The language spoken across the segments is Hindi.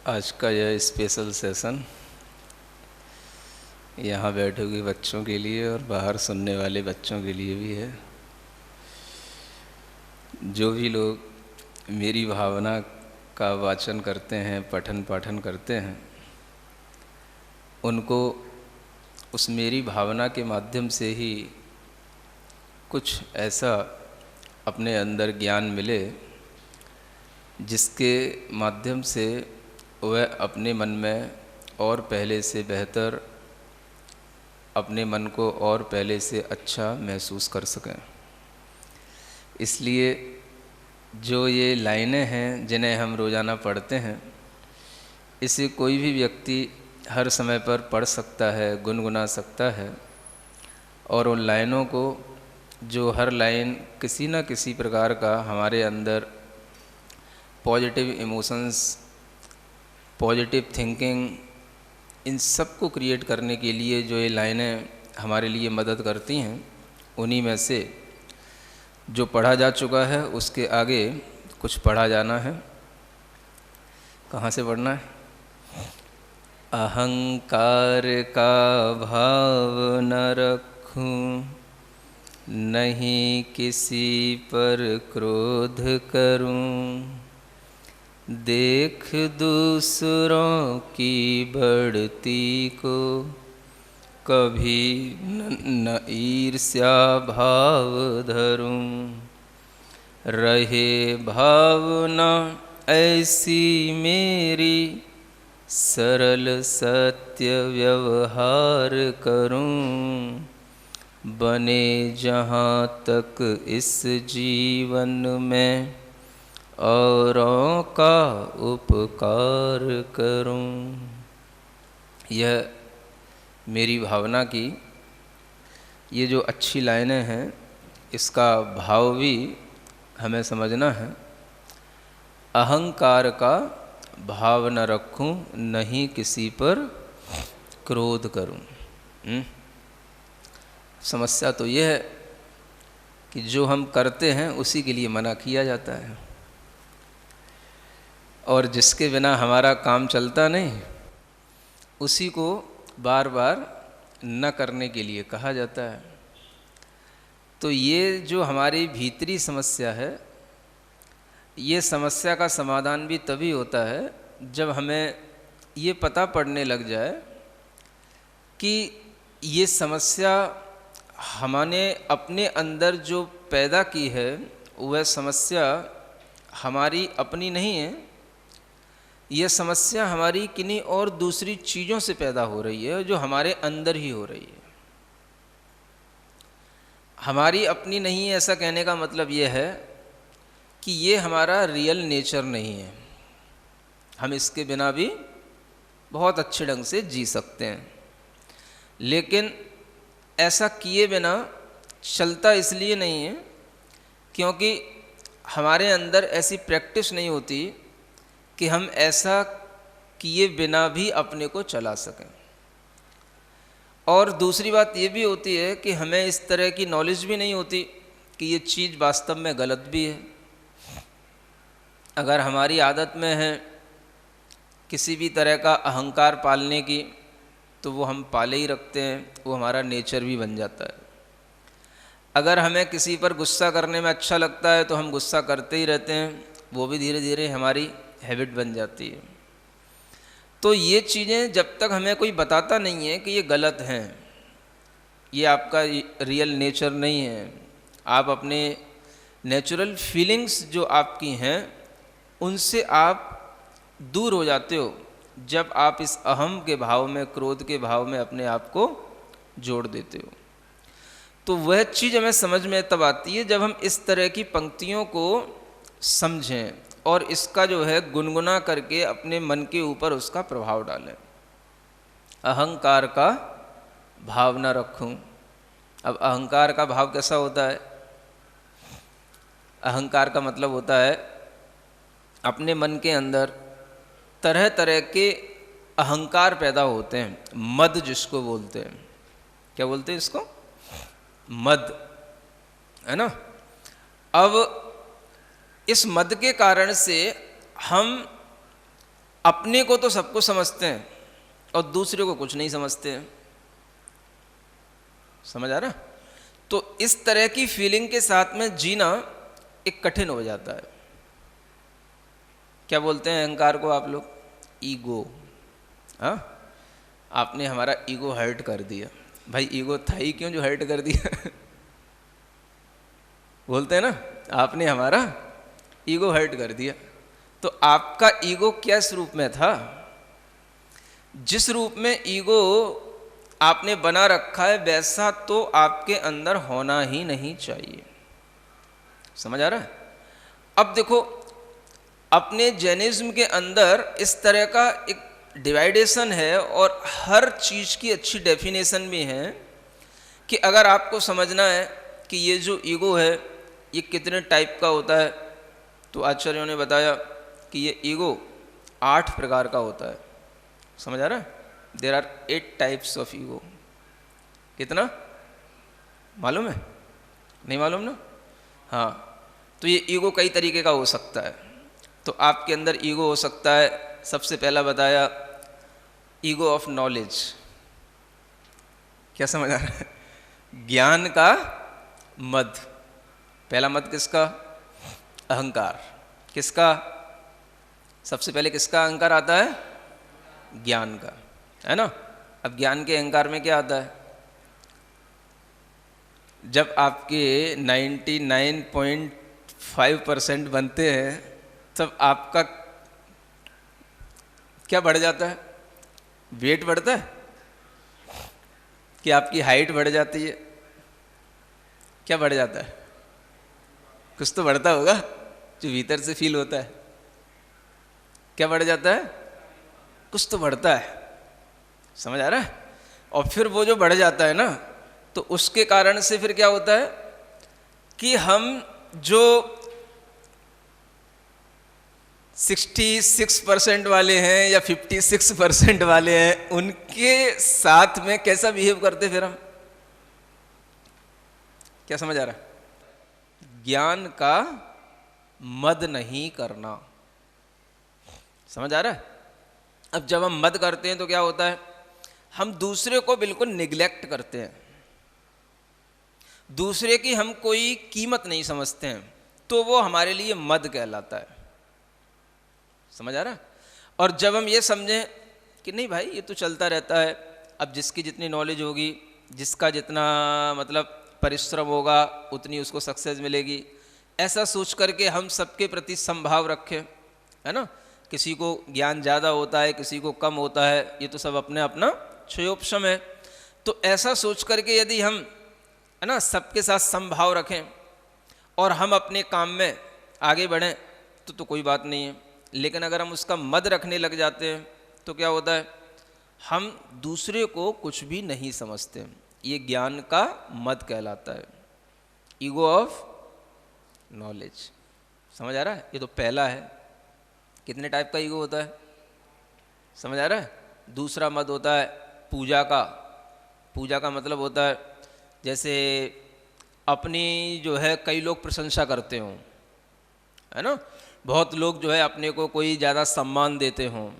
आज का यह स्पेशल सेशन यहाँ बैठे हुए बच्चों के लिए और बाहर सुनने वाले बच्चों के लिए भी है। जो भी लोग मेरी भावना का वाचन करते हैं, पठन पाठन करते हैं, उनको उस मेरी भावना के माध्यम से ही कुछ ऐसा अपने अंदर ज्ञान मिले जिसके माध्यम से वह अपने मन में और पहले से बेहतर, अपने मन को और पहले से अच्छा महसूस कर सकें। इसलिए जो ये लाइनें हैं जिन्हें हम रोज़ाना पढ़ते हैं, इसे कोई भी व्यक्ति हर समय पर पढ़ सकता है, गुनगुना सकता है और उन लाइनों को, जो हर लाइन किसी न किसी प्रकार का हमारे अंदर पॉजिटिव इमोशंस, पॉजिटिव थिंकिंग, इन सब को क्रिएट करने के लिए जो ये लाइनें हमारे लिए मदद करती हैं, उन्हीं में से जो पढ़ा जा चुका है उसके आगे कुछ पढ़ा जाना है। कहाँ से पढ़ना है? अहंकार का भाव न रखूं, नहीं किसी पर क्रोध करूं, देख दूसरों की बढ़ती को कभी न ईर्ष्या भाव धरूं, रहे भावना ऐसी मेरी, सरल सत्य व्यवहार करूं, बने जहाँ तक इस जीवन में औरों का उपकार करूं। यह मेरी भावना की ये जो अच्छी लाइनें हैं, इसका भाव भी हमें समझना है। अहंकार का भाव न रखूं, नहीं किसी पर क्रोध करूं। समस्या तो यह है कि जो हम करते हैं उसी के लिए मना किया जाता है, और जिसके बिना हमारा काम चलता नहीं, उसी को बार बार न करने के लिए कहा जाता है। तो ये जो हमारी भीतरी समस्या है, ये समस्या का समाधान भी तभी होता है जब हमें ये पता पड़ने लग जाए कि ये समस्या हमने अपने अंदर जो पैदा की है, वह समस्या हमारी अपनी नहीं है। यह समस्या हमारी किन्हीं और दूसरी चीज़ों से पैदा हो रही है, जो हमारे अंदर ही हो रही है। हमारी अपनी नहीं है, ऐसा कहने का मतलब यह है कि ये हमारा रियल नेचर नहीं है। हम इसके बिना भी बहुत अच्छे ढंग से जी सकते हैं, लेकिन ऐसा किए बिना चलता इसलिए नहीं है क्योंकि हमारे अंदर ऐसी प्रैक्टिस नहीं होती कि हम ऐसा किए बिना भी अपने को चला सकें। और दूसरी बात ये भी होती है कि हमें इस तरह की नॉलेज भी नहीं होती कि ये चीज़ वास्तव में गलत भी है। अगर हमारी आदत में है किसी भी तरह का अहंकार पालने की, तो वो हम पाले ही रखते हैं, वो हमारा नेचर भी बन जाता है। अगर हमें किसी पर गुस्सा करने में अच्छा लगता है तो हम गुस्सा करते ही रहते हैं, वो भी धीरे धीरे हमारी हैबिट बन जाती है। तो ये चीज़ें जब तक हमें कोई बताता नहीं है कि ये गलत हैं, ये आपका रियल नेचर नहीं है, आप अपने नेचुरल फीलिंग्स जो आपकी हैं उनसे आप दूर हो जाते हो जब आप इस अहम के भाव में, क्रोध के भाव में अपने आप को जोड़ देते हो। तो वह चीज़ हमें समझ में तब आती है जब हम इस तरह की पंक्तियों को समझें और इसका जो है गुनगुना करके अपने मन के ऊपर उसका प्रभाव डालें। अहंकार का भाव न रखूं। अब अहंकार का भाव कैसा होता है? अहंकार का मतलब होता है अपने मन के अंदर तरह तरह के अहंकार पैदा होते हैं। मद जिसको बोलते हैं, क्या बोलते हैं इसको? मद, है ना। अब इस मद के कारण से हम अपने को तो सब कुछ समझते हैं और दूसरे को कुछ नहीं समझते हैं। समझ आ रहा? तो इस तरह की फीलिंग के साथ में जीना एक कठिन हो जाता है। क्या बोलते हैं अहंकार को आप लोग? ईगो। हाँ, आपने हमारा ईगो हर्ट कर दिया। भाई ईगो था ही क्यों जो हर्ट कर दिया? बोलते हैं ना, आपने हमारा ईगो हर्ट कर दिया। तो आपका ईगो किस रूप में था? जिस रूप में ईगो आपने बना रखा है वैसा तो आपके अंदर होना ही नहीं चाहिए। समझ आ रहा है? अब देखो, अपने जैनिज्म के अंदर इस तरह का एक डिवाइडेशन है और हर चीज़ की अच्छी डेफिनेशन भी है कि अगर आपको समझना है कि ये जो ईगो है ये कितने टाइप का होता है, तो आचार्यों ने बताया कि ये ईगो 8 प्रकार का होता है। समझ आ रहा है? There are 8 types of ego. कितना मालूम है? नहीं मालूम ना? हाँ, तो ये ईगो कई तरीके का हो सकता है। तो आपके अंदर ईगो हो सकता है, सबसे पहला बताया ईगो ऑफ नॉलेज। क्या समझ आ रहा है? ज्ञान का मद। पहला मद किसका? अहंकार। किसका? सबसे पहले किसका अहंकार आता है? ज्ञान का, है ना? अब ज्ञान के अहंकार में क्या आता है? जब आपके 99.5% बनते हैं तब आपका क्या बढ़ जाता है? वेट बढ़ता है कि आपकी हाइट बढ़ जाती है? क्या बढ़ जाता है? कुछ तो बढ़ता होगा जो भीतर से फील होता है। क्या बढ़ जाता है? कुछ तो बढ़ता है। समझ आ रहा है? और फिर वो जो बढ़ जाता है ना, तो उसके कारण से फिर क्या होता है कि हम जो 66% वाले हैं या 56% वाले हैं उनके साथ में कैसा बिहेव करते फिर हम? क्या समझ आ रहा है? ज्ञान का मद नहीं करना। समझ आ रहा है? अब जब हम मद करते हैं तो क्या होता है? हम दूसरे को बिल्कुल निग्लेक्ट करते हैं, दूसरे की हम कोई कीमत नहीं समझते हैं, तो वो हमारे लिए मद कहलाता है। समझ आ रहा है? और जब हम ये समझें कि नहीं भाई ये तो चलता रहता है, अब जिसकी जितनी नॉलेज होगी, जिसका जितना मतलब परिश्रम होगा उतनी उसको सक्सेस मिलेगी, ऐसा सोच करके हम सबके प्रति समभाव रखें, है ना? किसी को ज्ञान ज़्यादा होता है, किसी को कम होता है, ये तो सब अपने अपना क्षयोपशम है। तो ऐसा सोच करके यदि हम, है ना, सबके साथ समभाव रखें और हम अपने काम में आगे बढ़ें तो कोई बात नहीं है। लेकिन अगर हम उसका मद रखने लग जाते हैं तो क्या होता है? हम दूसरे को कुछ भी नहीं समझते। ये ज्ञान का मद कहलाता है, ईगो ऑफ नॉलेज। समझ आ रहा है? ये तो पहला है। कितने टाइप का ईगो होता है? समझ आ रहा है? दूसरा मद होता है पूजा का। पूजा का मतलब होता है जैसे अपनी जो है कई लोग प्रशंसा करते हों, है ना? बहुत लोग जो है अपने को कोई ज़्यादा सम्मान देते हों,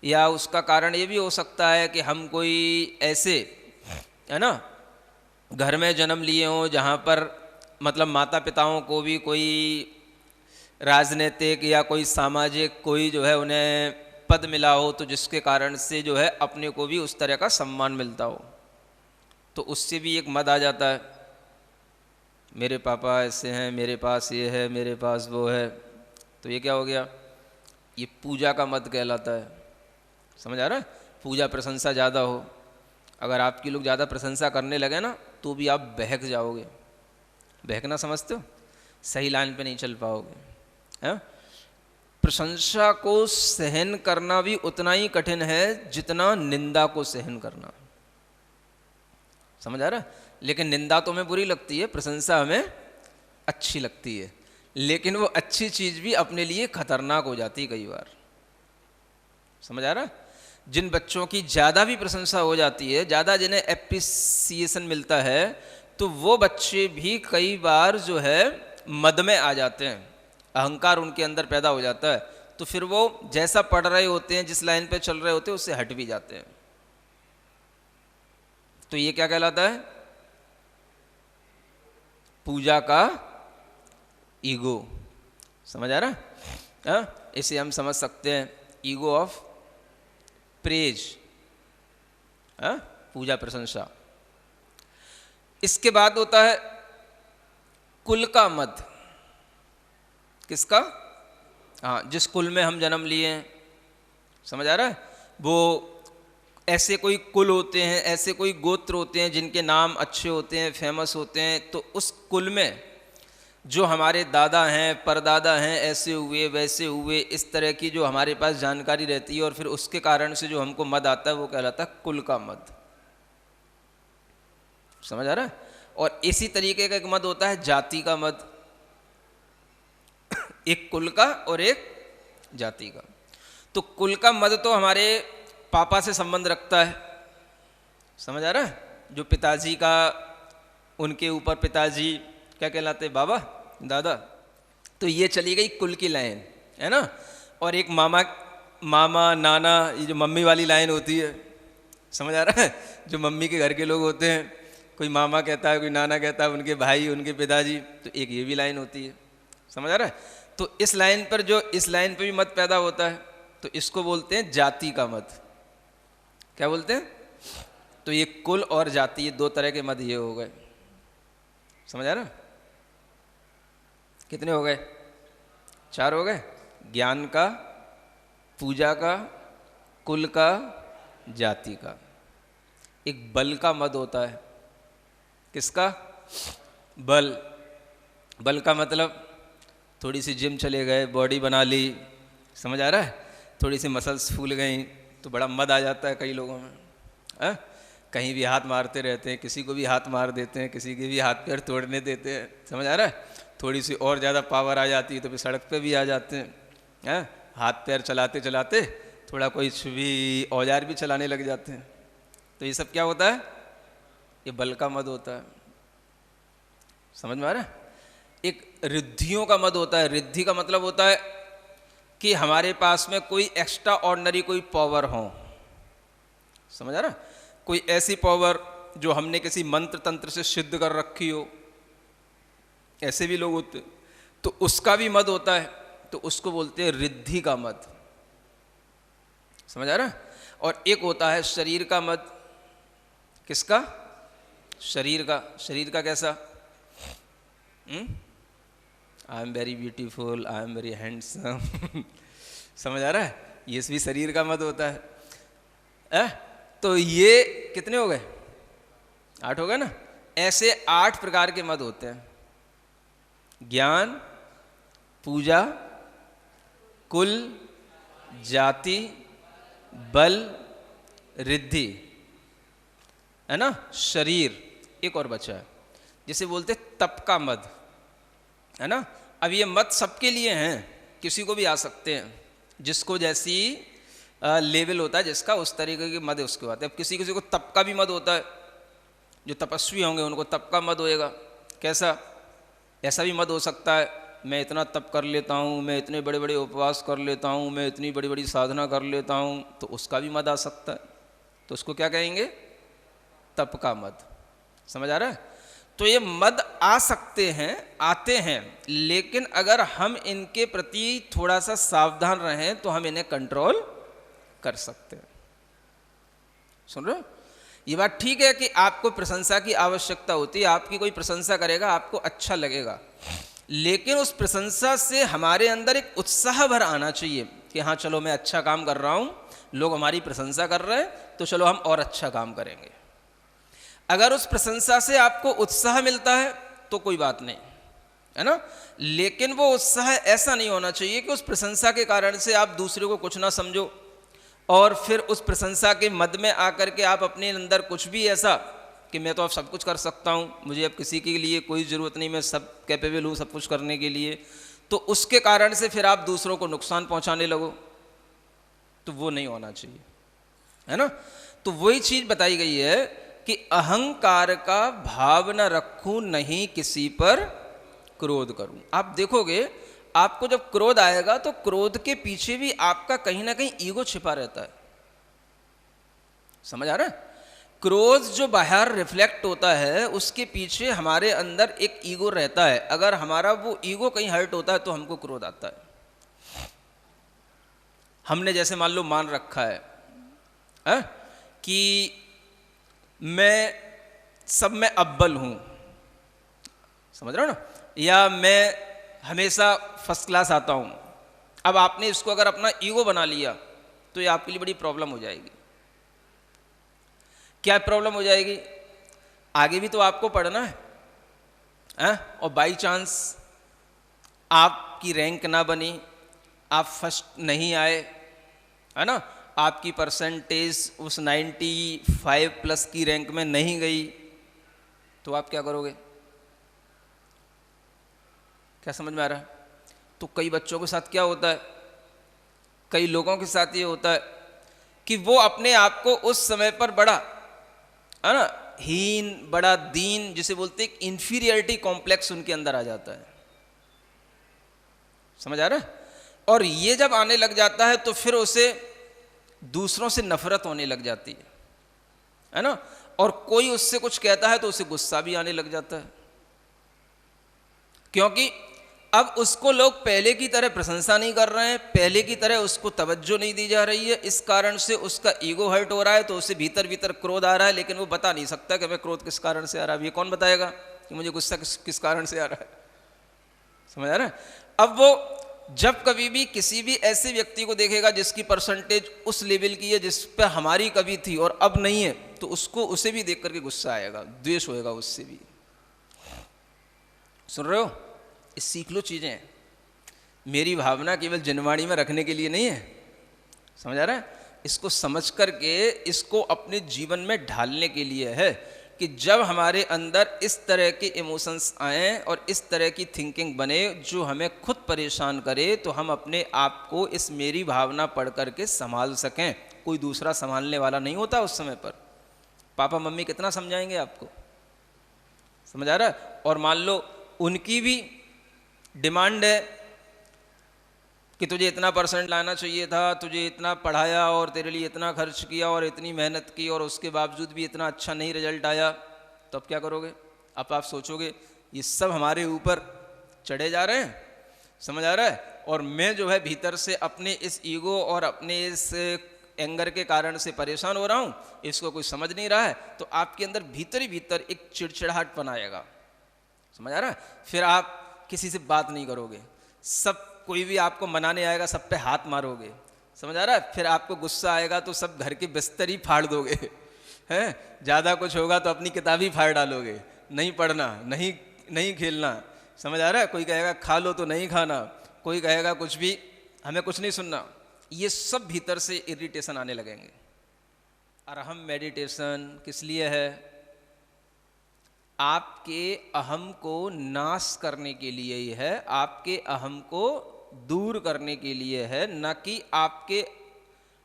या उसका कारण ये भी हो सकता है कि हम कोई ऐसे, है ना, घर में जन्म लिए हों जहाँ पर मतलब माता पिताओं को भी कोई राजनीतिक या कोई सामाजिक कोई जो है उन्हें पद मिला हो, तो जिसके कारण से जो है अपने को भी उस तरह का सम्मान मिलता हो, तो उससे भी एक मद आ जाता है। मेरे पापा ऐसे हैं, मेरे पास ये है, मेरे पास वो है, तो ये क्या हो गया? ये पूजा का मद कहलाता है। समझ आ रहा है? पूजा प्रशंसा ज़्यादा हो, अगर आपकी लोग ज़्यादा प्रशंसा करने लगे ना तो भी आप बहक जाओगे। बहकना समझते हो? सही लाइन पे नहीं चल पाओगे, है? प्रशंसा को सहन करना भी उतना ही कठिन है जितना निंदा को सहन करना। समझ आ रहा है? लेकिन निंदा तो हमें बुरी लगती है, प्रशंसा हमें अच्छी लगती है, लेकिन वो अच्छी चीज़ भी अपने लिए खतरनाक हो जाती है कई बार। समझ आ रहा है? जिन बच्चों की ज़्यादा भी प्रशंसा हो जाती है, ज़्यादा जिन्हें एप्रिसिएशन मिलता है, तो वो बच्चे भी कई बार जो है मद में आ जाते हैं, अहंकार उनके अंदर पैदा हो जाता है, तो तो फिर वो जैसा पढ़ रहे होते हैं, जिस लाइन पे चल रहे होते हैं, उससे हट भी जाते हैं। तो ये क्या कहलाता है? पूजा का ईगो। समझ आ रहा है? इसे हम समझ सकते हैं ईगो ऑफ प्रेज, पूजा प्रशंसा। इसके बाद होता है कुल का मद। किसका? हाँ, जिस कुल में हम जन्म लिए हैं। समझ आ रहा है? वो ऐसे कोई कुल होते हैं, ऐसे कोई गोत्र होते हैं जिनके नाम अच्छे होते हैं, फेमस होते हैं। तो उस कुल में जो हमारे दादा हैं, परदादा हैं, ऐसे हुए वैसे हुए, इस तरह की जो हमारे पास जानकारी रहती है, और फिर उसके कारण से जो हमको मद आता है वो कहलाता है कुल का मद। समझ आ रहा है? और इसी तरीके का एक मद होता है जाति का मद। एक कुल का और एक जाति का। तो कुल का मद तो हमारे पापा से संबंध रखता है। समझ आ रहा है? जो पिताजी का, उनके ऊपर पिताजी क्या कहलाते? बाबा, दादा। तो ये चली गई कुल की लाइन, है ना। और एक मामा नाना, ये जो मम्मी वाली लाइन होती है। समझ आ रहा है? जो मम्मी के घर के लोग होते हैं, कोई मामा कहता है, कोई नाना कहता है, उनके भाई, उनके पिताजी। तो एक ये भी लाइन होती है। समझ आ रहा है? तो इस लाइन पर, जो इस लाइन पर भी मत पैदा होता है, तो इसको बोलते हैं जाति का मत। क्या बोलते हैं? तो ये कुल और जाति, ये दो तरह के मत ये हो गए। समझ आ रहा? कितने हो गए? 4 हो गए। ज्ञान का, पूजा का, कुल का, जाति का। एक बल का मद होता है। किसका? बल। बल का मतलब थोड़ी सी जिम चले गए, बॉडी बना ली। समझ आ रहा है? थोड़ी सी मसल्स फूल गई तो बड़ा मद आ जाता है कई लोगों में। कहीं भी हाथ मारते रहते हैं, किसी को भी हाथ मार देते हैं, किसी के भी हाथ पैर तोड़ने देते हैं। समझ आ रहा है? थोड़ी सी और ज़्यादा पावर आ जाती है तो फिर सड़क पे भी आ जाते हैं। हाथ पैर चलाते चलाते थोड़ा कोई भी औजार भी चलाने लग जाते हैं। तो ये सब क्या होता है? ये बल का मद होता है। समझ में आ रहा है? एक रिद्धियों का मद होता है। रिद्धि का मतलब होता है कि हमारे पास में कोई एक्स्ट्रा ऑर्डिनरी कोई पावर हो। समझ आ रहा है? कोई ऐसी पावर जो हमने किसी मंत्र तंत्र से सिद्ध कर रखी हो। ऐसे भी लोग होते, तो उसका भी मद होता है। तो उसको बोलते हैं रिद्धि का मद। समझ आ रहा है? और एक होता है शरीर का मद। किसका? शरीर का। शरीर का कैसा? I am very beautiful, I am very handsome. समझ आ रहा है? ये भी शरीर का मद होता है। तो ये कितने हो गए? 8 हो गए ना। ऐसे 8 प्रकार के मद होते हैं। ज्ञान, पूजा, कुल, जाति, बल, रिद्धि, है ना, शरीर। एक और बचा है जिसे बोलते तप का मद, है ना। अब ये मद सबके लिए हैं, किसी को भी आ सकते हैं, जिसको जैसी लेवल होता है, जिसका उस तरीके की मद है उसके बाद। अब किसी किसी को तप का भी मद होता है। जो तपस्वी होंगे उनको तप का मद होएगा। कैसा? ऐसा भी मद हो सकता है, मैं इतना तप कर लेता हूँ, मैं इतने बड़े बड़े उपवास कर लेता हूँ, मैं इतनी बड़ी बड़ी साधना कर लेता हूँ, तो उसका भी मद आ सकता है। तो उसको क्या कहेंगे? तप का मद। समझ आ रहा है? तो ये मद आ सकते हैं, आते हैं, लेकिन अगर हम इनके प्रति थोड़ा सा सावधान रहें तो हम इन्हें कंट्रोल कर सकते हैं। सुन रहे हो? ये बात ठीक है कि आपको प्रशंसा की आवश्यकता होती है। आपकी कोई प्रशंसा करेगा, आपको अच्छा लगेगा, लेकिन उस प्रशंसा से हमारे अंदर एक उत्साह भर आना चाहिए कि हाँ चलो मैं अच्छा काम कर रहा हूँ, लोग हमारी प्रशंसा कर रहे हैं, तो चलो हम और अच्छा काम करेंगे। अगर उस प्रशंसा से आपको उत्साह मिलता है तो कोई बात नहीं, है ना। लेकिन वो उत्साह ऐसा नहीं होना चाहिए कि उस प्रशंसा के कारण से आप दूसरे को कुछ ना समझो और फिर उस प्रशंसा के मद में आकर के आप अपने अंदर कुछ भी ऐसा कि मैं तो अब सब कुछ कर सकता हूँ, मुझे अब किसी के लिए कोई ज़रूरत नहीं, मैं सब कैपेबल हूँ सब कुछ करने के लिए, तो उसके कारण से फिर आप दूसरों को नुकसान पहुँचाने लगो, तो वो नहीं होना चाहिए, है ना। तो वही चीज़ बताई गई है कि अहंकार का भाव न रखूं, नहीं किसी पर क्रोध करूं। आप देखोगे आपको जब क्रोध आएगा तो क्रोध के पीछे भी आपका कहीं ना कहीं ईगो छिपा रहता है। समझ आ रहा है? क्रोध जो बाहर रिफ्लेक्ट होता है उसके पीछे हमारे अंदर एक ईगो रहता है। अगर हमारा वो ईगो कहीं हर्ट होता है तो हमको क्रोध आता है। हमने जैसे मान लो मान रखा है कि मैं सब में अव्वल हूं, समझ रहे हो ना, या मैं हमेशा फर्स्ट क्लास आता हूं। अब आपने इसको अगर अपना ईगो बना लिया तो ये आपके लिए बड़ी प्रॉब्लम हो जाएगी। क्या प्रॉब्लम हो जाएगी? आगे भी तो आपको पढ़ना है और बाई चांस आपकी रैंक ना बनी, आप फर्स्ट नहीं आए, है ना, आपकी परसेंटेज उस 95 प्लस की रैंक में नहीं गई, तो आप क्या करोगे? क्या समझ में आ रहा है? तो कई बच्चों के साथ क्या होता है, कई लोगों के साथ ये होता है कि वो अपने आप को उस समय पर बड़ा, है ना, हीन, बड़ा दीन, जिसे बोलते हैं इंफीरियरिटी कॉम्प्लेक्स उनके अंदर आ जाता है। समझ आ रहा है? और ये जब आने लग जाता है तो फिर उसे दूसरों से नफरत होने लग जाती है ना, और कोई उससे कुछ कहता है तो उसे गुस्सा भी आने लग जाता है, क्योंकि अब उसको लोग पहले की तरह प्रशंसा नहीं कर रहे हैं, पहले की तरह उसको तवज्जो नहीं दी जा रही है। इस कारण से उसका ईगो हर्ट हो रहा है, तो उसे भीतर भीतर क्रोध आ रहा है, लेकिन वो बता नहीं सकता कि मैं क्रोध किस कारण से आ रहा है। ये कौन बताएगा कि मुझे गुस्सा किस कारण से आ रहा है? समझ आ रहा है? अब वो जब कभी भी किसी भी ऐसे व्यक्ति को देखेगा जिसकी परसेंटेज उस लेवल की है जिस पर हमारी कभी थी और अब नहीं है, तो उसको उसे भी देख करके गुस्सा आएगा, द्वेष होएगा उससे भी। सुन रहे हो? इस सीख लो चीजें। मेरी भावना केवल जनवाणी में रखने के लिए नहीं है, समझ आ रहा है? इसको समझ करके इसको अपने जीवन में ढालने के लिए है कि जब हमारे अंदर इस तरह के इमोशंस आए और इस तरह की थिंकिंग बने जो हमें खुद परेशान करे, तो हम अपने आप को इस मेरी भावना पढ़ करके संभाल सकें। कोई दूसरा संभालने वाला नहीं होता उस समय पर। पापा मम्मी कितना समझाएंगे आपको? समझ आ रहा है? और मान लो उनकी भी डिमांड है कि तुझे इतना परसेंट लाना चाहिए था, तुझे इतना पढ़ाया और तेरे लिए इतना खर्च किया और इतनी मेहनत की और उसके बावजूद भी इतना अच्छा नहीं रिजल्ट आया, तो अब क्या करोगे? अब आप सोचोगे ये सब हमारे ऊपर चढ़े जा रहे हैं, समझ आ रहा है, और मैं जो है भीतर से अपने इस ईगो और अपने इस एंगर के कारण से परेशान हो रहा हूँ, इसको कोई समझ नहीं रहा है। तो आपके अंदर भीतर ही भीतर एक चिड़चिड़ाहट बनाएगा, समझ आ रहा है? फिर आप किसी से बात नहीं करोगे, सब कोई भी आपको मनाने आएगा सब पे हाथ मारोगे, समझ आ रहा है? फिर आपको गुस्सा आएगा तो सब घर के बिस्तर ही फाड़ दोगे, हैं? ज़्यादा कुछ होगा तो अपनी किताब ही फाड़ डालोगे, नहीं पढ़ना, नहीं खेलना, समझ आ रहा है? कोई कहेगा खा लो तो नहीं खाना, कोई कहेगा कुछ भी, हमें कुछ नहीं सुनना। ये सब भीतर से इरिटेशन आने लगेंगे। अरहम मेडिटेशन किस लिए है? आपके अहम को नाश करने के लिए ही है, आपके अहम को दूर करने के लिए है, न कि आपके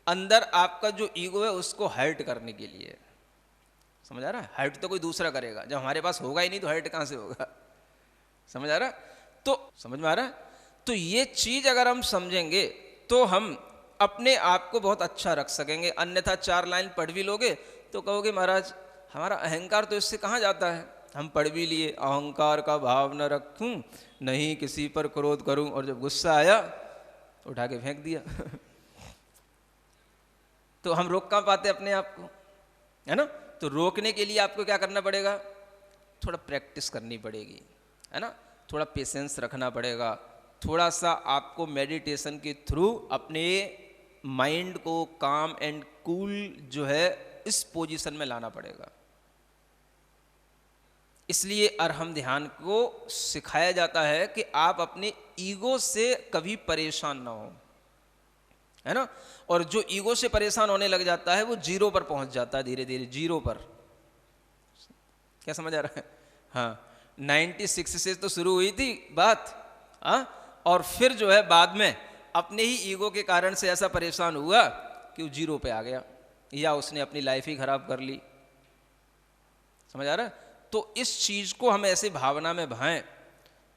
अंदर आपका जो ईगो है उसको हर्ट करने के लिए। समझ आ रहा है? हर्ट तो कोई दूसरा करेगा, जब हमारे पास होगा ही नहीं तो हर्ट कहाँ से होगा? समझ आ रहा है? तो समझ में आ रहा है? तो ये चीज अगर हम समझेंगे तो हम अपने आप को बहुत अच्छा रख सकेंगे। अन्यथा 4 लाइन पढ़ भी लोगे तो कहोगे महाराज हमारा अहंकार तो इससे कहाँ जाता है, हम पढ़ भी लिए अहंकार का भाव न रखूं, नहीं किसी पर क्रोध करूं, और जब गुस्सा आया उठा के फेंक दिया। तो हम रोक कहाँ पाते अपने आप को, है ना? तो रोकने के लिए आपको क्या करना पड़ेगा? थोड़ा प्रैक्टिस करनी पड़ेगी, है ना? थोड़ा पेशेंस रखना पड़ेगा, थोड़ा सा आपको मेडिटेशन के थ्रू अपने माइंड को काम एंड कूल जो है इस पोजीशन में लाना पड़ेगा। इसलिए अरहम ध्यान को सिखाया जाता है कि आप अपने ईगो से कभी परेशान ना हो, है ना? और जो ईगो से परेशान होने लग जाता है वो जीरो पर पहुंच जाता है, धीरे धीरे जीरो पर। क्या समझ आ रहा है? हाँ, 96 से तो शुरू हुई थी बात, हाँ, और फिर जो है बाद में अपने ही ईगो के कारण से ऐसा परेशान हुआ कि वो जीरो पे आ गया, या उसने अपनी लाइफ ही खराब कर ली। समझ आ रहा है? तो इस चीज को हम ऐसे भावना में भाएं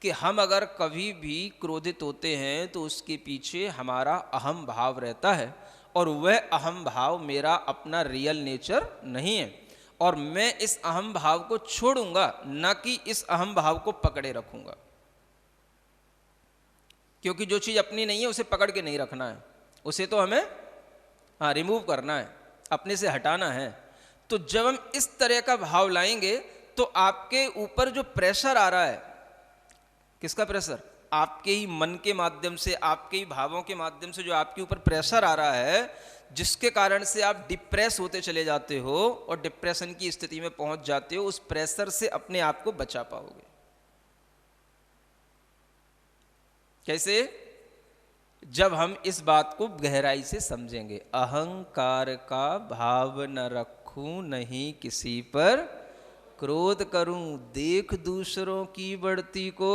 कि हम अगर कभी भी क्रोधित होते हैं तो उसके पीछे हमारा अहम भाव रहता है, और वह अहम भाव मेरा अपना रियल नेचर नहीं है, और मैं इस अहम भाव को छोड़ूंगा, ना कि इस अहम भाव को पकड़े रखूंगा। क्योंकि जो चीज़ अपनी नहीं है उसे पकड़ के नहीं रखना है, उसे तो हमें रिमूव करना है, अपने से हटाना है। तो जब हम इस तरह का भाव लाएंगे तो आपके ऊपर जो प्रेशर आ रहा है, किसका प्रेशर? आपके ही मन के माध्यम से, आपके ही भावों के माध्यम से जो आपके ऊपर प्रेशर आ रहा है, जिसके कारण से आप डिप्रेस होते चले जाते हो और डिप्रेशन की स्थिति में पहुंच जाते हो, उस प्रेशर से अपने आप को बचा पाओगे। कैसे? जब हम इस बात को गहराई से समझेंगे। अहंकार का भाव न रखूं, नहीं किसी पर क्रोध करूं, देख दूसरों की बढ़ती को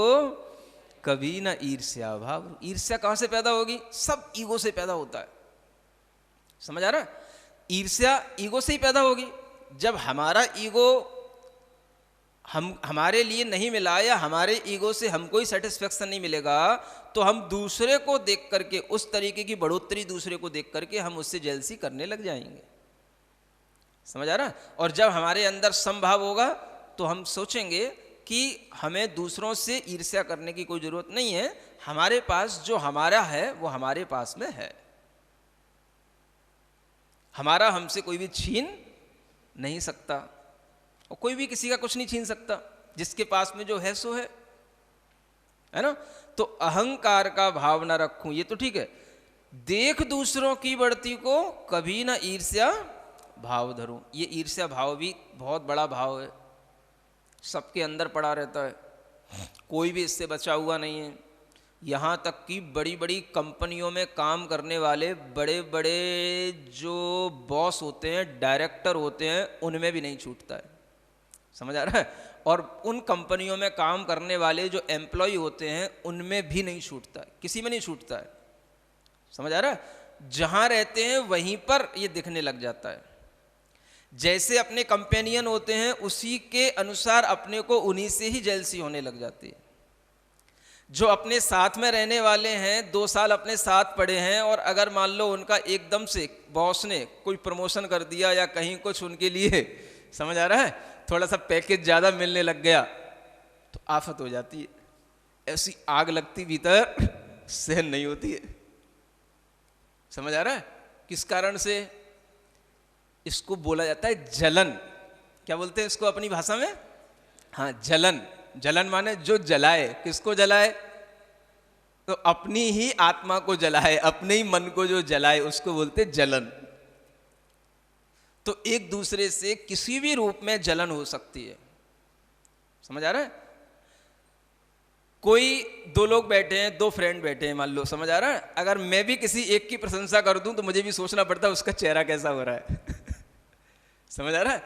कभी ना ईर्ष्या भाव। ईर्ष्या कहां से पैदा होगी? सब ईगो से पैदा होता है। समझ आ रहा है? ईर्ष्या ईगो से ही पैदा होगी। जब हमारा ईगो हमारे लिए नहीं मिला, या हमारे ईगो से हमको ही सेटिस्फेक्शन नहीं मिलेगा, तो हम दूसरे को देख करके, उस तरीके की बढ़ोतरी दूसरे को देख करके हम उससे जेलसी करने लग जाएंगे। समझ आ रहा है? और जब हमारे अंदर समभाव होगा तो हम सोचेंगे कि हमें दूसरों से ईर्ष्या करने की कोई जरूरत नहीं है, हमारे पास जो हमारा है वो हमारे पास में है, हमारा हमसे कोई भी छीन नहीं सकता, और कोई भी किसी का कुछ नहीं छीन सकता, जिसके पास में जो है सो है ना। तो अहंकार का भाव ना रखूं, ये तो ठीक है। देख दूसरों की बढ़ती को कभी ना ईर्ष्या भाव धरूं, ये ईर्ष्या भाव भी बहुत बड़ा भाव है, सबके अंदर पड़ा रहता है, कोई भी इससे बचा हुआ नहीं है। यहाँ तक कि बड़ी बड़ी कंपनियों में काम करने वाले बड़े बड़े जो बॉस होते हैं, डायरेक्टर होते हैं, उनमें भी नहीं छूटता है। समझ आ रहा है? और उन कंपनियों में काम करने वाले जो एम्प्लॉय होते हैं, उनमें भी नहीं छूटता है, किसी में नहीं छूटता है। समझ आ रहा है? जहाँ रहते हैं वहीं पर ये दिखने लग जाता है। जैसे अपने कंपेनियन होते हैं, उसी के अनुसार अपने को उन्हीं से ही जेलसी होने लग जाती है। जो अपने साथ में रहने वाले हैं, 2 साल अपने साथ पढ़े हैं, और अगर मान लो उनका एकदम से बॉस ने कोई प्रमोशन कर दिया या कहीं कुछ उनके लिए, समझ आ रहा है, थोड़ा सा पैकेज ज़्यादा मिलने लग गया, तो आफत हो जाती है। ऐसी आग लगती भीतर, सहन नहीं होती है। समझ आ रहा है? किस कारण से? इसको बोला जाता है जलन। क्या बोलते हैं इसको अपनी भाषा में? हाँ, जलन। जलन माने जो जलाए। किसको जलाए? तो अपनी ही आत्मा को जलाए, अपने ही मन को जो जलाए, उसको बोलते जलन। तो एक दूसरे से किसी भी रूप में जलन हो सकती है। समझ आ रहा है? कोई 2 लोग बैठे हैं, 2 फ्रेंड बैठे हैं मान लो, समझ आ रहा है? अगर मैं भी किसी एक की प्रशंसा कर दूं तो मुझे भी सोचना पड़ता है उसका चेहरा कैसा हो रहा है। समझ आ रहा है?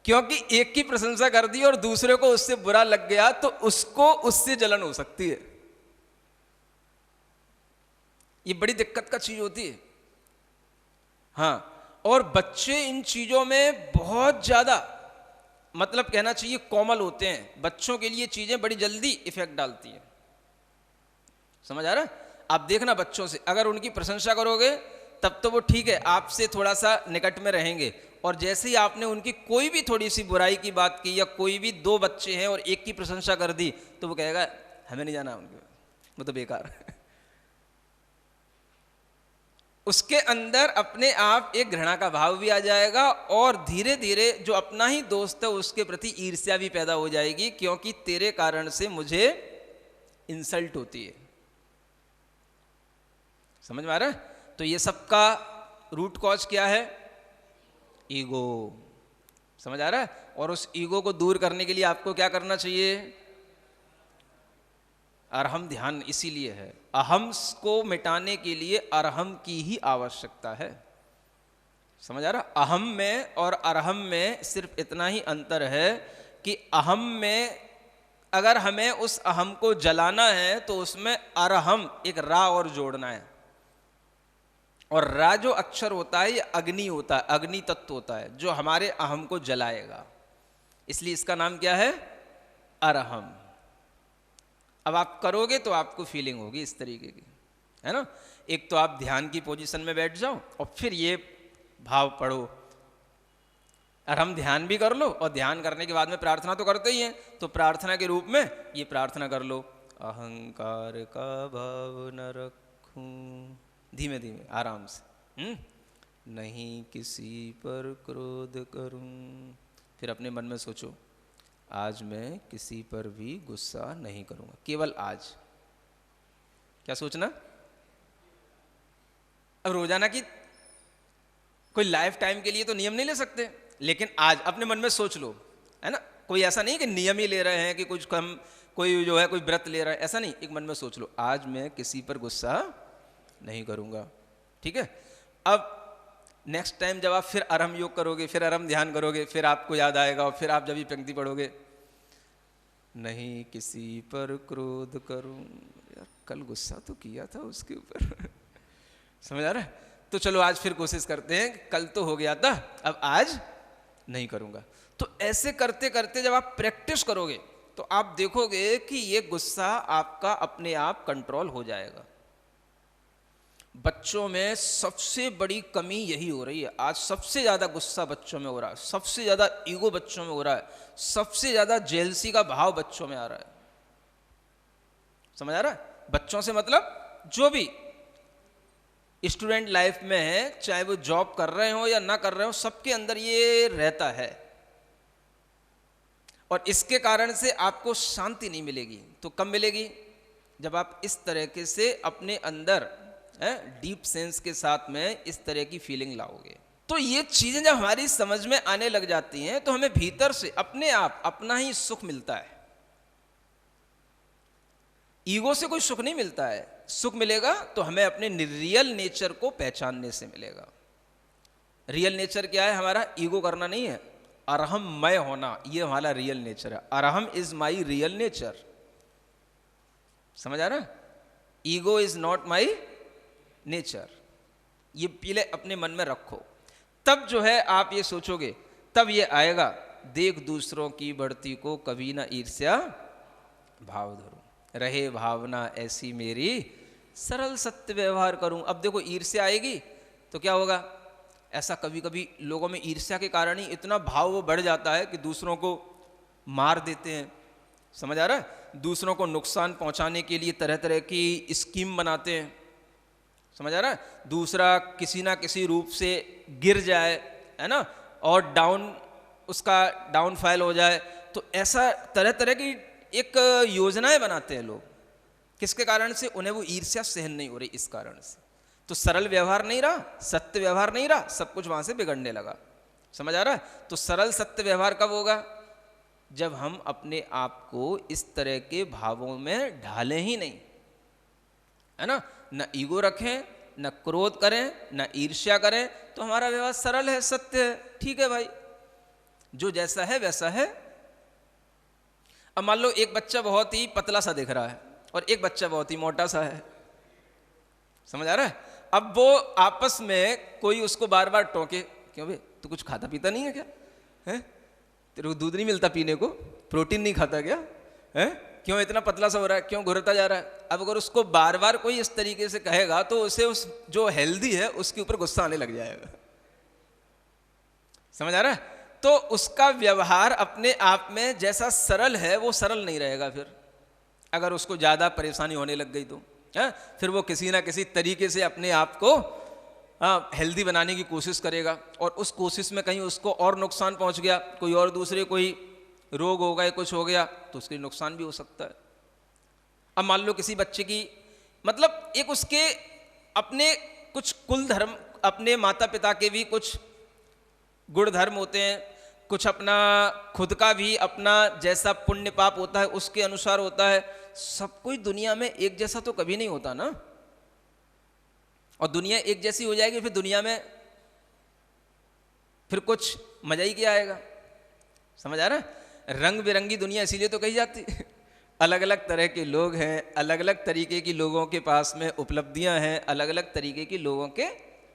क्योंकि एक की प्रशंसा कर दी और दूसरे को उससे बुरा लग गया, तो उसको उससे जलन हो सकती है। ये बड़ी दिक्कत का चीज होती है। हाँ, और बच्चे इन चीजों में बहुत ज्यादा, मतलब कहना चाहिए कोमल होते हैं। बच्चों के लिए चीजें बड़ी जल्दी इफेक्ट डालती हैं। समझ आ रहा है? आप देखना बच्चों से अगर उनकी प्रशंसा करोगे तब तो वो ठीक है, आपसे थोड़ा सा निकट में रहेंगे, और जैसे ही आपने उनकी कोई भी थोड़ी सी बुराई की बात की, या कोई भी 2 बच्चे हैं और एक की प्रशंसा कर दी, तो वो कहेगा हमें नहीं जाना उनके, वो तो बेकार। उसके अंदर अपने आप एक घृणा का भाव भी आ जाएगा, और धीरे धीरे जो अपना ही दोस्त है उसके प्रति ईर्ष्या भी पैदा हो जाएगी, क्योंकि तेरे कारण से मुझे इंसल्ट होती है। समझ में आ रहा है? तो ये सबका रूट कॉज क्या है? ईगो। समझ आ रहा है? और उस ईगो को दूर करने के लिए आपको क्या करना चाहिए? अरहम ध्यान इसीलिए है। अहम को मिटाने के लिए अरहम की ही आवश्यकता है। समझ आ रहा? अहम में और अरहम में सिर्फ इतना ही अंतर है कि अहम में अगर हमें उस अहम को जलाना है तो उसमें अरहम एक रा और जोड़ना है, और रा जो अक्षर होता है ये अग्नि होता है, अग्नि तत्व होता है जो हमारे अहम को जलाएगा। इसलिए इसका नाम क्या है? अरहम। अब आप करोगे तो आपको फीलिंग होगी इस तरीके की, है ना। एक तो आप ध्यान की पोजीशन में बैठ जाओ और फिर ये भाव पढ़ो। और हम ध्यान भी कर लो, और ध्यान करने के बाद में प्रार्थना तो करते ही हैं, तो प्रार्थना के रूप में ये प्रार्थना कर लो, अहंकार का भाव न रखूं, धीमे धीमे आराम से, नहीं किसी पर क्रोध करूं। फिर अपने मन में सोचो, आज मैं किसी पर भी गुस्सा नहीं करूंगा, केवल आज। क्या सोचना? अब रोजाना की कोई लाइफ टाइम के लिए तो नियम नहीं ले सकते, लेकिन आज अपने मन में सोच लो, है ना। कोई ऐसा नहीं कि नियम ही ले रहे हैं कि कुछ कम, कोई जो है कोई व्रत ले रहा है, ऐसा नहीं। एक मन में सोच लो, आज मैं किसी पर गुस्सा नहीं करूंगा, ठीक है। अब नेक्स्ट टाइम जब आप फिर अरहम योग करोगे, फिर अरहम ध्यान करोगे, फिर आपको याद आएगा, और फिर आप जब ये पंक्ति पढ़ोगे, नहीं किसी पर क्रोध करूं, यार कल गुस्सा तो किया था उसके ऊपर समझ आ रहा है। तो चलो आज फिर कोशिश करते हैं, कल तो हो गया था, अब आज नहीं करूंगा। तो ऐसे करते करते जब आप प्रैक्टिस करोगे तो आप देखोगे कि ये गुस्सा आपका अपने आप कंट्रोल हो जाएगा। बच्चों में सबसे बड़ी कमी यही हो रही है आज, सबसे ज्यादा गुस्सा बच्चों में हो रहा है, सबसे ज्यादा ईगो बच्चों में हो रहा है, सबसे ज्यादा जेलसी का भाव बच्चों में आ रहा है। समझ आ रहा है? बच्चों से मतलब जो भी स्टूडेंट लाइफ में है, चाहे वो जॉब कर रहे हो या ना कर रहे हो, सबके अंदर ये रहता है। और इसके कारण से आपको शांति नहीं मिलेगी। तो कब मिलेगी? जब आप इस तरीके से अपने अंदर डीप सेंस के साथ में इस तरह की फीलिंग लाओगे। तो ये चीजें जब हमारी समझ में आने लग जाती हैं तो हमें भीतर से अपने आप अपना ही सुख मिलता है। ईगो से कोई सुख नहीं मिलता है। सुख मिलेगा तो हमें अपने रियल नेचर को पहचानने से मिलेगा। रियल नेचर क्या है हमारा? ईगो करना नहीं है, अरहममय होना, ये हमारा रियल नेचर है। Arham is my real nature. समझ आ रहा है? Ego is not my nature. ये पहले अपने मन में रखो, तब जो है आप ये सोचोगे, तब ये आएगा, देख दूसरों की बढ़ती को कभी ना ईर्ष्या भाव धरूं, रहे भावना ऐसी मेरी, सरल सत्य व्यवहार करूं। अब देखो ईर्ष्या आएगी तो क्या होगा? ऐसा कभी कभी लोगों में ईर्ष्या के कारण ही इतना भाव वो बढ़ जाता है कि दूसरों को मार देते हैं। समझ आ रहा है? दूसरों को नुकसान पहुंचाने के लिए तरह तरह की स्कीम बनाते हैं। समझ आ रहा है? दूसरा किसी ना किसी रूप से गिर जाए, है ना, और उसका डाउनफॉल हो जाए, तो ऐसा तरह तरह की एक योजनाएं बनाते हैं लोग। किसके कारण से? उन्हें वो ईर्ष्या सहन नहीं हो रही, इस कारण से। तो सरल व्यवहार नहीं रहा, सत्य व्यवहार नहीं रहा, सब कुछ वहां से बिगड़ने लगा। समझ आ रहा है? तो सरल सत्य व्यवहार कब होगा? जब हम अपने आप को इस तरह के भावों में ढालें ही नहीं, है ना, न ईगो रखें, न क्रोध करें, न ईर्ष्या करें, तो हमारा व्यवहार सरल है, सत्य है। ठीक है भाई, जो जैसा है वैसा है। अब मान लो एक बच्चा बहुत ही पतला सा दिख रहा है और एक बच्चा बहुत ही मोटा सा है। समझ आ रहा है? अब वो आपस में कोई उसको बार बार टोके, क्यों भाई तू कुछ खाता पीता नहीं है क्या? है तेरे को दूध नहीं मिलता पीने को? प्रोटीन नहीं खाता क्या? है क्यों इतना पतला सा हो रहा है? क्यों घुरता जा रहा है? अब अगर उसको बार बार कोई इस तरीके से कहेगा तो उसे उस जो हेल्दी है उसके ऊपर गुस्सा आने लग जाएगा। समझ आ रहा है? तो उसका व्यवहार अपने आप में जैसा सरल है वो सरल नहीं रहेगा। फिर अगर उसको ज्यादा परेशानी होने लग गई तो फिर वो किसी ना किसी तरीके से अपने आप को हेल्दी बनाने की कोशिश करेगा, और उस कोशिश में कहीं उसको और नुकसान पहुंच गया, कोई और दूसरे कोई रोग हो गया, कुछ हो गया, तो उसके नुकसान भी हो सकता है। अब मान लो किसी बच्चे की मतलब एक उसके अपने कुछ कुल धर्म, अपने माता पिता के भी कुछ गुण धर्म होते हैं, कुछ अपना खुद का भी अपना जैसा पुण्य पाप होता है उसके अनुसार होता है। सब कोई दुनिया में एक जैसा तो कभी नहीं होता ना, और दुनिया एक जैसी हो जाएगी फिर दुनिया में फिर कुछ मजा ही क्या आएगा। समझ आ रहा है? रंग बिरंगी दुनिया इसीलिए तो कही जाती है। अलग अलग तरह के लोग हैं, अलग अलग तरीके की लोगों के पास में उपलब्धियां हैं, अलग अलग तरीके के लोगों के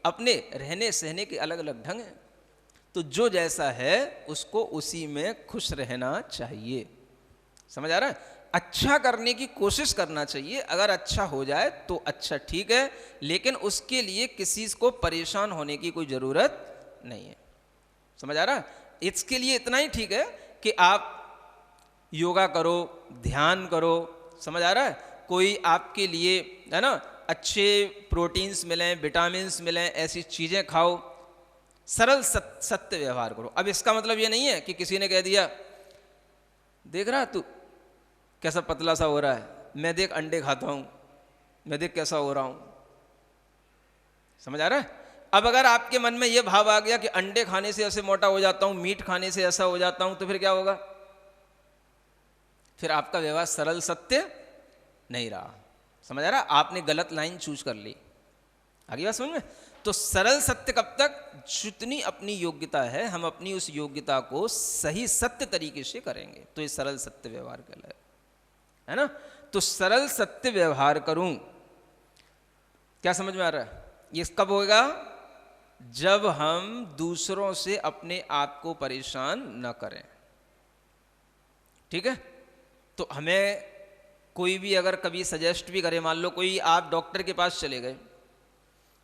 अपने रहने सहने के अलग अलग ढंग हैं। तो जो जैसा है उसको उसी में खुश रहना चाहिए। समझ आ रहा है? अच्छा करने की कोशिश करना चाहिए। अगर अच्छा हो जाए तो अच्छा, ठीक है, लेकिन उसके लिए किसी को परेशान होने की कोई ज़रूरत नहीं है। समझ आ रहा है? इसके लिए इतना ही ठीक है कि आप योगा करो, ध्यान करो। समझ आ रहा है? कोई आपके लिए, है ना, अच्छे प्रोटीन्स मिलें, विटामिन्स मिलें, ऐसी चीज़ें खाओ, सरल सत्य व्यवहार करो। अब इसका मतलब ये नहीं है कि किसी ने कह दिया, देख रहा तू कैसा पतला सा हो रहा है, मैं देख अंडे खाता हूं, मैं देख कैसा हो रहा हूं। समझ आ रहा है? अब अगर आपके मन में यह भाव आ गया कि अंडे खाने से ऐसे मोटा हो जाता हूं, मीट खाने से ऐसा हो जाता हूं, तो फिर क्या होगा? फिर आपका व्यवहार सरल सत्य नहीं रहा। समझ आ रहा? आपने गलत लाइन चूज कर ली। आगे बात समझ में? तो सरल सत्य कब तक? जितनी अपनी योग्यता है हम अपनी उस योग्यता को सही सत्य तरीके से करेंगे तो ये सरल सत्य व्यवहार कहलाए, है ना? तो सरल सत्य व्यवहार करूं, क्या समझ में आ रहा है? ये कब होगा? जब हम दूसरों से अपने आप को परेशान न करें। ठीक है? तो हमें कोई भी अगर कभी सजेस्ट भी करे, मान लो कोई आप डॉक्टर के पास चले गए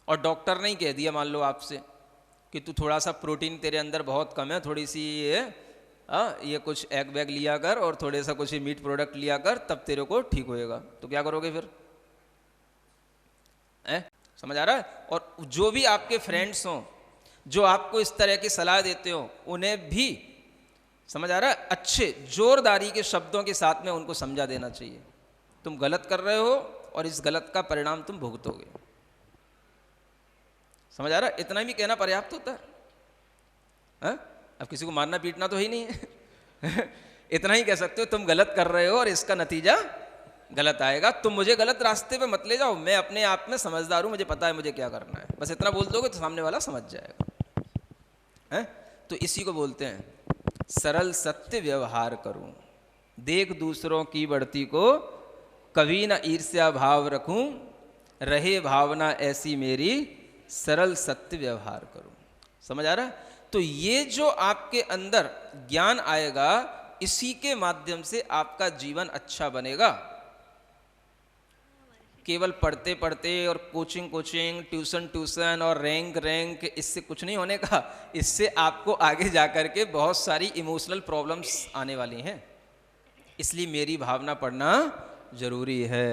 और डॉक्टर ने ही कह दिया मान लो आपसे कि तू थोड़ा सा प्रोटीन तेरे अंदर बहुत कम है, थोड़ी सी ये कुछ एग वैग लिया कर और थोड़े सा कुछ मीट प्रोडक्ट लिया कर, तब तेरे को ठीक होएगा। तो क्या करोगे फिर? समझ आ रहा है? और जो भी आपके फ्रेंड्स हों जो आपको इस तरह की सलाह देते हो, उन्हें भी, समझ आ रहा है, अच्छे जोरदारी के शब्दों के साथ में उनको समझा देना चाहिए तुम गलत कर रहे हो और इस गलत का परिणाम तुम भुगतोगे। समझ आ रहा है? इतना भी कहना पर्याप्त होता है। अब किसी को मारना पीटना तो ही नहीं है इतना ही कह सकते हो तुम गलत कर रहे हो और इसका नतीजा गलत आएगा, तुम मुझे गलत रास्ते पे मत ले जाओ, मैं अपने आप में समझदार हूं, मुझे पता है मुझे क्या करना है। बस इतना बोल दोगे तो सामने वाला समझ जाएगा। तो इसी को बोलते हैं सरल सत्य व्यवहार करूं, देख दूसरों की बढ़ती को कभी ना ईर्ष्या भाव रखूं, रहे भावना ऐसी मेरी सरल सत्य व्यवहार करूं। समझ आ रहा है? तो ये जो आपके अंदर ज्ञान आएगा, इसी के माध्यम से आपका जीवन अच्छा बनेगा। केवल पढ़ते पढ़ते और कोचिंग ट्यूशन और रैंक इससे कुछ नहीं होने का। इससे आपको आगे जाकर के बहुत सारी इमोशनल प्रॉब्लम्स आने वाली हैं। इसलिए मेरी भावना पढ़ना जरूरी है।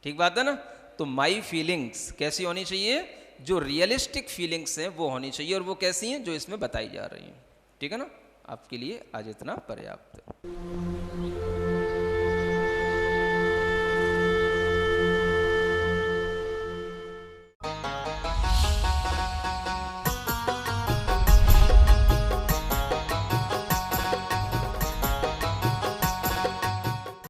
ठीक बात है ना? तो माई फीलिंग्स कैसी होनी चाहिए? जो रियलिस्टिक फीलिंग्स हैं वो होनी चाहिए। और वो कैसी हैं? जो इसमें बताई जा रही हैं। ठीक है ना? आपके लिए आज इतना पर्याप्त है।